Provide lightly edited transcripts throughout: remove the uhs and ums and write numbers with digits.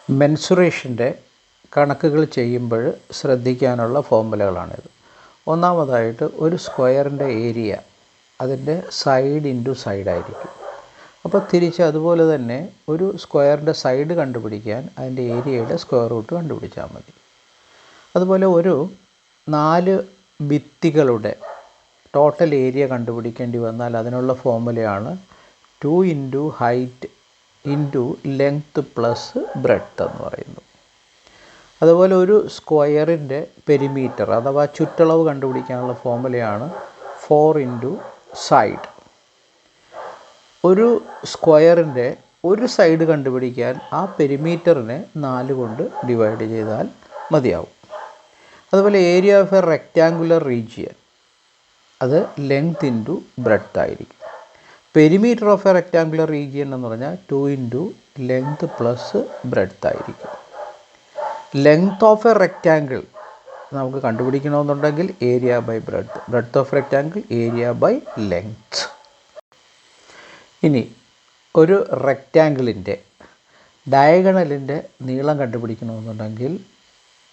മെൻസുറേഷൻ്റെ കണക്കുകൾ ചെയ്യുമ്പോൾ ശ്രദ്ധിക്കാനുള്ള ഫോർമുലകളാണിത്. ഒന്നാമതായിട്ട് ഒരു സ്ക്വയറിൻ്റെ ഏരിയ അതിൻ്റെ സൈഡ് ഇൻറ്റു സൈഡായിരിക്കും. അപ്പോൾ തിരിച്ച് അതുപോലെ തന്നെ ഒരു സ്ക്വയറിൻ്റെ സൈഡ് കണ്ടുപിടിക്കാൻ അതിൻ്റെ ഏരിയയുടെ സ്ക്വയർ റൂട്ട് കണ്ടുപിടിച്ചാൽ മതി. അതുപോലെ ഒരു 4 ഭിത്തികളുടെ ടോട്ടൽ ഏരിയ കണ്ടുപിടിക്കേണ്ടി വന്നാൽ അതിനുള്ള ഫോർമുലയാണ് 2 into height into length plus breadth എന്ന് പറയുന്നു. അതുപോലെ ഒരു സ്ക്വയറിൻ്റെ പെരിമീറ്റർ അഥവാ ചുറ്റളവ് കണ്ടുപിടിക്കാനുള്ള ഫോർമുലയാണ് 4 ഇൻറ്റു സൈഡ്. ഒരു സ്ക്വയറിൻ്റെ ഒരു സൈഡ് കണ്ടുപിടിക്കാൻ ആ പെരിമീറ്ററിനെ 4 കൊണ്ട് ഡിവൈഡ് ചെയ്താൽ മതിയാവും. അതുപോലെ area of a rectangular region അത് ലെങ്ത് ഇൻറ്റു ബ്രെഡ്ത്ത് ആയിരിക്കും. Perimeter of a rectangular region എന്ന് പറഞ്ഞാൽ 2 ഇൻറ്റു ലെങ്ത് പ്ലസ് ബ്രെഡ്ത്ത് ആയിരിക്കും. ലെങ്ത് ഓഫ് എ റെക്റ്റാങ്കിൾ നമുക്ക് കണ്ടുപിടിക്കണമെന്നുണ്ടെങ്കിൽ area by breadth, breadth of rectangle area by length. ഇനി ഒരു റെക്റ്റാങ്കിളിൻ്റെ ഡയഗണലിൻ്റെ നീളം കണ്ടുപിടിക്കണമെന്നുണ്ടെങ്കിൽ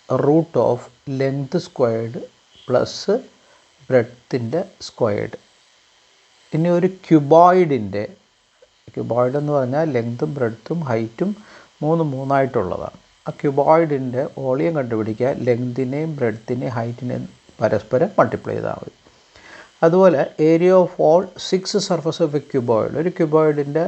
root of length squared plus ബ്രെഡ്ത്തിൻ്റെ സ്ക്വയർഡ്. ഇനി ഒരു ക്യൂബോയിഡ് എന്ന് പറഞ്ഞാൽ ലെങ്ത്തും ബ്രെഡ്ത്തും ഹൈറ്റും 3 ആ ക്യൂബോയിഡിൻ്റെ വോളിയം കണ്ടുപിടിക്കുക ലെങ്തിനെയും ബ്രെഡ്ത്തിനെയും ഹൈറ്റിനെയും പരസ്പരം മൾട്ടിപ്ലൈ ചെയ്താൽ മതി. അതുപോലെ area of all 6 surface of a cuboid, ഒരു ക്യൂബോയിഡിൻ്റെ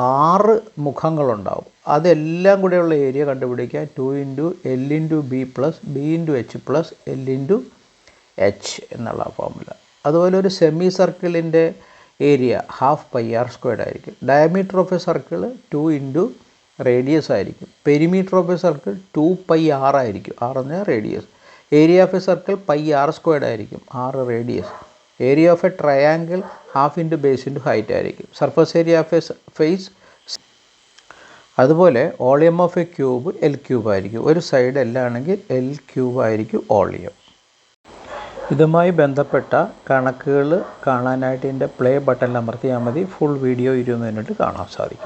6 മുഖങ്ങളുണ്ടാവും. അതെല്ലാം കൂടെയുള്ള ഏരിയ കണ്ടുപിടിക്കുക 2 into L into B plus B into H plus L into H എന്നുള്ള ഫോർമുല. അതുപോലെ ഒരു സെമി സർക്കിളിൻ്റെ ഏരിയ ½ പൈ ആർ സ്ക്വയർഡ് ആയിരിക്കും. Diameter of a circle 2 into radius ആയിരിക്കും. Perimeter of a circle 2 pi R ആയിരിക്കും. R എന്ന് പറഞ്ഞാൽ radius. Area of a circle pi R squared ആയിരിക്കും, 6 radius. Area of a triangle ½ into base into height ആയിരിക്കും. Surface area of a face. അതുപോലെ volume of a cube L cube ആയിരിക്കും. ഒരു side എല്ലാണെങ്കിൽ L cube ആയിരിക്കും volume. ഇതുമായി ബന്ധപ്പെട്ട കണക്കുകൾ കാണാനായിട്ട് ഇതിൻ്റെ പ്ലേ ബട്ടണിൽ അമർത്തിയാൽ മതി. ഫുൾ വീഡിയോ 20 മിനിറ്റ് കാണാൻ സാധിക്കും.